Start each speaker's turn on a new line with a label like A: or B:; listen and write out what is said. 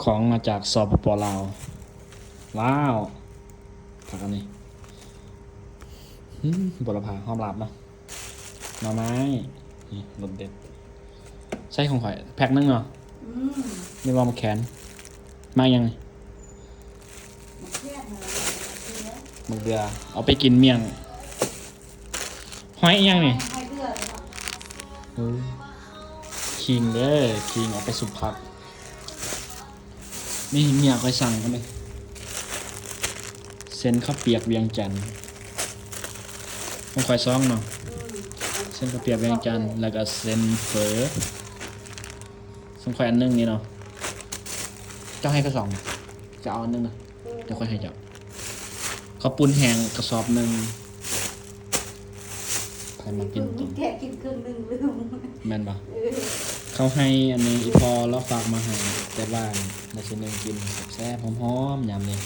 A: ของมาจากสปปลาวว้าวผักอันนี้บุรพาหอมหลาบเนาะหน่อไม้นี่รสเด็ดใช่ของข่อยแพ็คนึงเนาะนี่ว่ามาแขนมายังไงมึกเดือเอาไปกินเมี่ยงหอยยังนี่คิงเด้อคิงเอาไปสุกผักนี่เมียค่อยสั่งกันเลยเส้นข้าวเปียกเวียงจันทร์ต้องคอยซ้องเนาะเส้นข้าวเปียกเวียงจันทร์แล้วก็เส้นเฝอต้องคอยอันนึงนี่เนาะเจ้าให้ก็สองจะเอาอันนึงนะเดี๋ยวค่อยให้เจ้าข้าวปุ้นแห้งกระสอบนึงใครมากินตุ่ม
B: แค่กินครึ่งนึงลืม
A: แม่นปะเขาให้อันนี้อีพอแล้วฝากมาให้แต่บ้านในชิ้นหนึ่งกินแซ่บหอมๆยำเลย